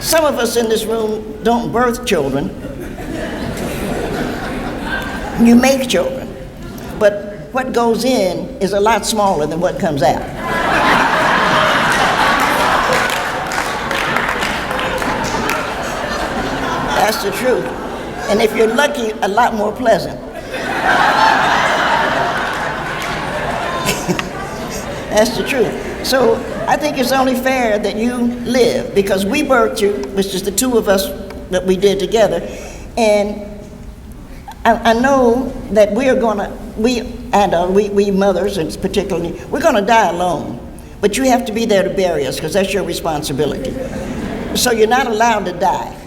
Some of us in this room don't birth children. You make children. But what goes in is a lot smaller than what comes out. That's the truth. And if you're lucky, a lot more pleasant. That's the truth. So I think it's only fair that you live, because we birthed you, which is the two of us that we did together. And I know that we mothers, and particularly, we're going to die alone. But you have to be there to bury us, because that's your responsibility. So you're not allowed to die.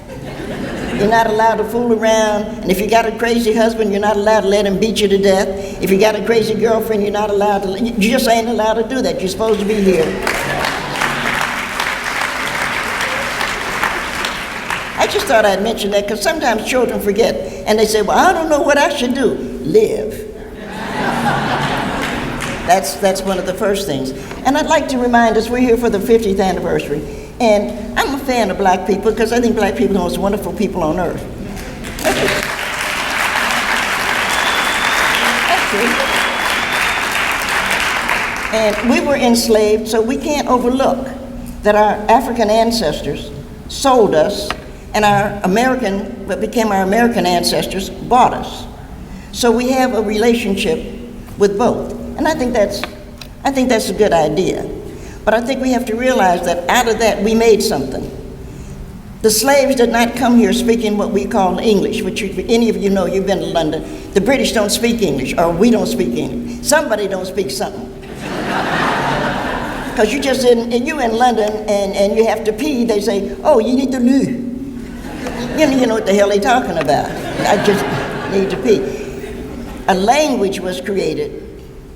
You're not allowed to fool around. And if you got a crazy husband, you're not allowed to let him beat you to death. If you got a crazy girlfriend, you're not allowed to, you just ain't allowed to do that. You're supposed to be here. I just thought I'd mention that, because sometimes children forget. And they say, well, I don't know what I should do. Live. That's one of the first things. And I'd like to remind us, we're here for the 50th anniversary. And I'm a fan of black people, because I think black people are the most wonderful people on earth. That's true. And we were enslaved, so we can't overlook that our African ancestors sold us, and what became our American ancestors bought us. So we have a relationship with both. And I think that's a good idea. But I think we have to realize that out of that we made something. The slaves did not come here speaking what we call English, which any of you know, you've been to London. The British don't speak English, or we don't speak English. Somebody don't speak something. Because you in London and you have to pee, they say, oh, you need to loo. You know what the hell they're talking about. I just need to pee. A language was created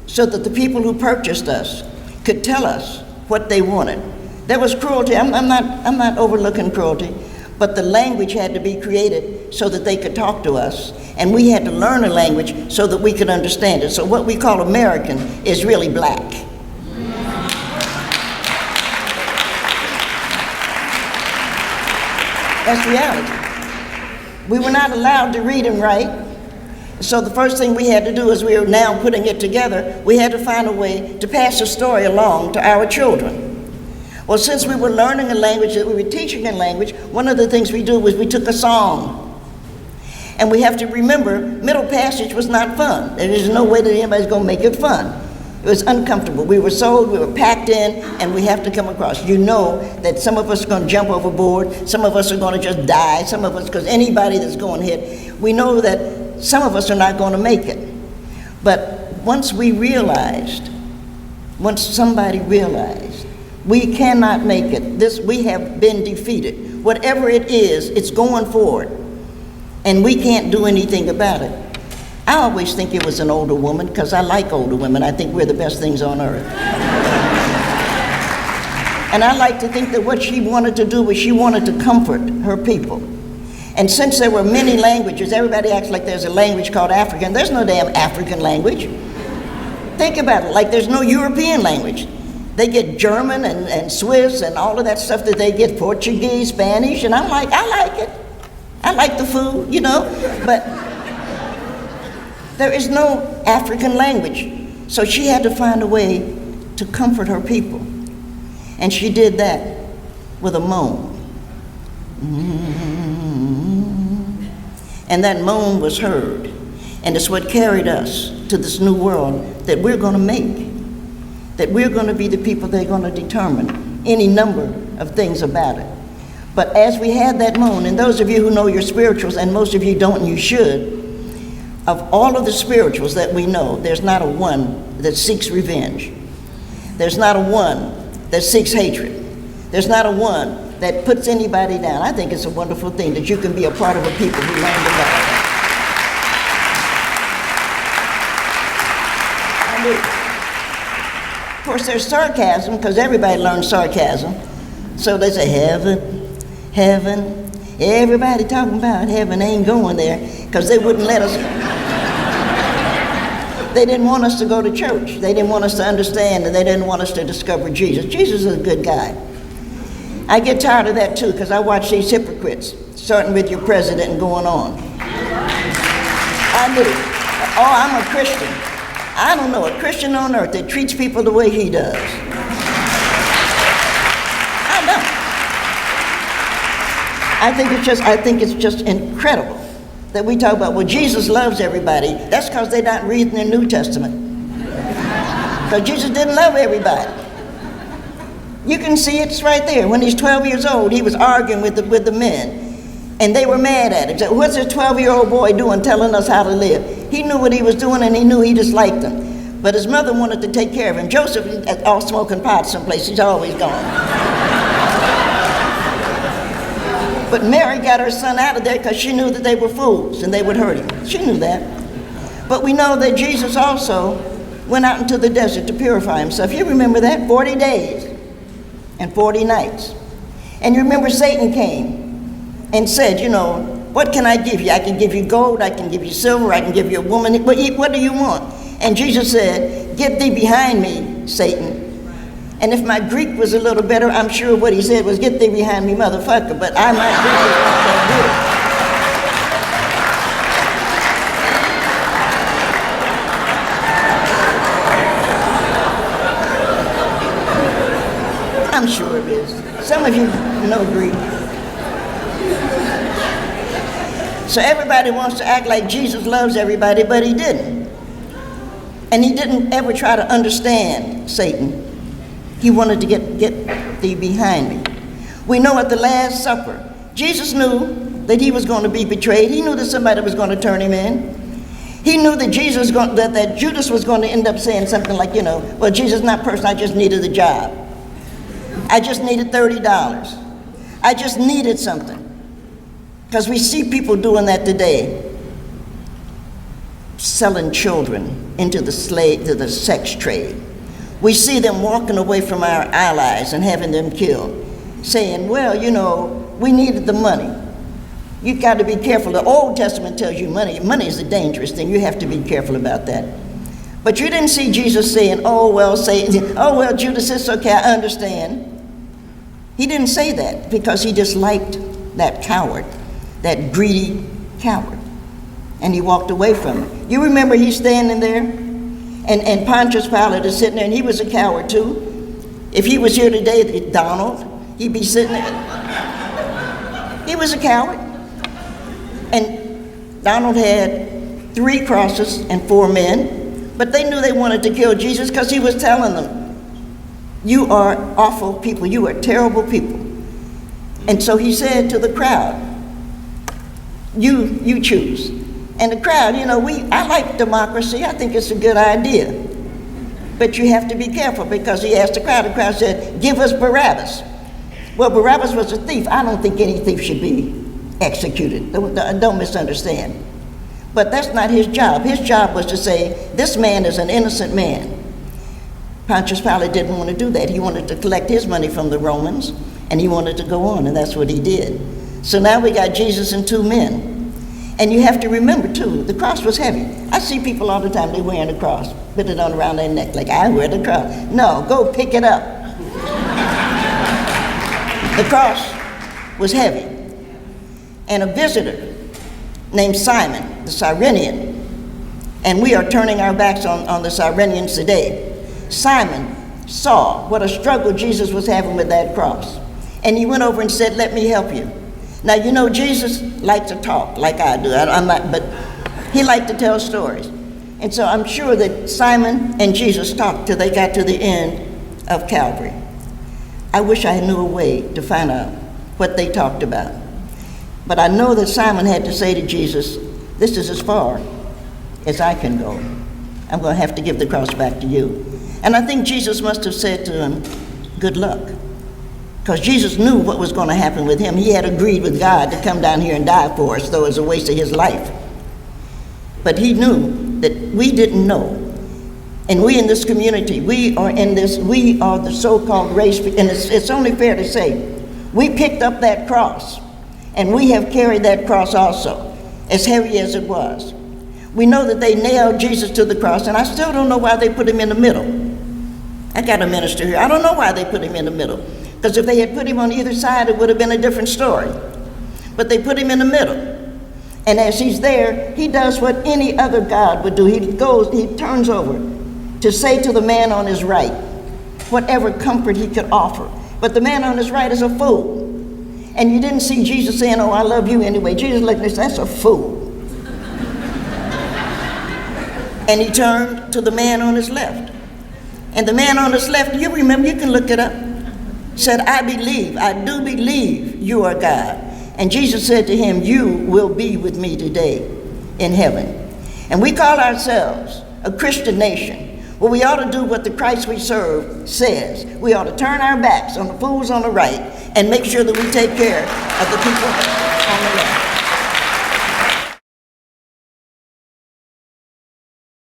so that the people who purchased us could tell us what they wanted. There was cruelty. I'm not overlooking cruelty, but the language had to be created so that they could talk to us, and we had to learn a language so that we could understand it. So what we call American is really black. That's reality. We were not allowed to read and write. So the first thing we had to do, as we are now putting it together, we had to find a way to pass a story along to our children. Well, since we were learning a language, that we were teaching a language, one of the things we do was we took a song. And we have to remember, Middle Passage was not fun. There is no way that anybody's going to make it fun. It was uncomfortable. We were sold, we were packed in, and we have to come across. You know that some of us are going to jump overboard, some of us are going to just die, some of us, because anybody that's going hit, we know that some of us are not going to make it. But once somebody realized, we cannot make it. We have been defeated. Whatever it is, it's going forward. And we can't do anything about it. I always think it was an older woman, because I like older women. I think we're the best things on earth. And I like to think that what she wanted to do was she wanted to comfort her people. And since there were many languages, everybody acts like there's a language called African. There's no damn African language. Think about it, like there's no European language. They get German and Swiss and all of that stuff that they get, Portuguese, Spanish, and I'm like, I like it. I like the food, you know, but there is no African language. So she had to find a way to comfort her people. And she did that with a moan. And that moan was heard. And it's what carried us to this new world that we're going to make. That we're going to be the people that are going to determine any number of things about it. But as we had that moan, and those of you who know your spirituals, and most of you don't and you should, of all of the spirituals that we know, there's not a one that seeks revenge. There's not a one that seeks hatred. There's not a one that puts anybody down. I think it's a wonderful thing that you can be a part of a people who learn to love. Of course, there's sarcasm, because everybody learns sarcasm. So they say, heaven, heaven. Everybody talking about heaven ain't going there, because they wouldn't let us. They didn't want us to go to church. They didn't want us to understand, and they didn't want us to discover Jesus. Jesus is a good guy. I get tired of that too, because I watch these hypocrites, starting with your president and going on. I do. Oh, I'm a Christian. I don't know a Christian on earth that treats people the way he does. I don't. I think it's just incredible that we talk about, well, Jesus loves everybody. That's because they're not reading the New Testament. Because Jesus didn't love everybody. You can see it's right there. When he's 12 years old, he was arguing with the men. And they were mad at him. Said, what's this 12-year-old boy doing telling us how to live? He knew what he was doing, and he knew he disliked them. But his mother wanted to take care of him. Joseph, all smoking pot someplace, he's always gone. But Mary got her son out of there because she knew that they were fools and they would hurt him. She knew that. But we know that Jesus also went out into the desert to purify himself. You remember that? 40 days and 40 nights. And you remember Satan came and said, you know, what can I give you? I can give you gold, I can give you silver, I can give you a woman. What do you want? And Jesus said, get thee behind me, Satan. And if my Greek was a little better, I'm sure what he said was, get thee behind me, motherfucker. But my Greek is not that good. I'm sure it is. Some of you know Greek. So everybody wants to act like Jesus loves everybody, but he didn't. And he didn't ever try to understand Satan. He wanted to get thee behind me. We know at the Last Supper, Jesus knew that he was going to be betrayed. He knew that somebody was going to turn him in. He knew that that Judas was going to end up saying something like, you know, well, Jesus not personal, I just needed a job. I just needed $30. I just needed something. Because we see people doing that today, selling children into the sex trade. We see them walking away from our allies and having them killed, saying, well, you know, we needed the money. You've got to be careful. The Old Testament tells you money is a dangerous thing. You have to be careful about that. But you didn't see Jesus saying, oh, well, Judas, it's okay, I understand. He didn't say that because he disliked that coward, that greedy coward. And he walked away from it. You remember he's standing there? And Pontius Pilate is sitting there, and he was a coward too. If he was here today, Donald, he'd be sitting there. He was a coward. And Donald had 3 crosses and 4 men, but they knew they wanted to kill Jesus because he was telling them, you are awful people, you are terrible people. And so he said to the crowd, you choose. And the crowd, you know, I like democracy. I think it's a good idea. But you have to be careful because he asked the crowd said, give us Barabbas. Well, Barabbas was a thief. I don't think any thief should be executed. Don't misunderstand. But that's not his job. His job was to say, this man is an innocent man. Pontius Pilate didn't want to do that. He wanted to collect his money from the Romans, and he wanted to go on, and that's what he did. So now we got Jesus and 2 men. And you have to remember, too, the cross was heavy. I see people all the time, they're wearing the cross, put it on around their neck, like, I wear the cross. No, go pick it up. The cross was heavy. And a visitor named Simon, the Cyrenian, and we are turning our backs on the Cyrenians today. Simon saw what a struggle Jesus was having with that cross. And he went over and said, let me help you. Now, you know, Jesus liked to talk like I do. I'm not, but he liked to tell stories. And so I'm sure that Simon and Jesus talked till they got to the end of Calvary. I wish I knew a way to find out what they talked about. But I know that Simon had to say to Jesus, this is as far as I can go. I'm going to have to give the cross back to you. And I think Jesus must have said to him, good luck. Because Jesus knew what was going to happen with him. He had agreed with God to come down here and die for us, though it was a waste of his life. But he knew that we didn't know. And we in this community, we are the so-called race, and it's only fair to say, we picked up that cross, and we have carried that cross also, as heavy as it was. We know that they nailed Jesus to the cross, and I still don't know why they put him in the middle. I got a minister here. I don't know why they put him in the middle. Because if they had put him on either side, it would have been a different story. But they put him in the middle. And as he's there, he does what any other God would do. He turns over to say to the man on his right whatever comfort he could offer. But the man on his right is a fool. And you didn't see Jesus saying, oh, I love you anyway. Jesus looked and said, that's a fool. And he turned to the man on his left. And the man on his left, you remember, you can look it up, said, I do believe you are God. And Jesus said to him, you will be with me today in heaven. And we call ourselves a Christian nation. Well, we ought to do what the Christ we serve says. We ought to turn our backs on the fools on the right and make sure that we take care of the people on the left.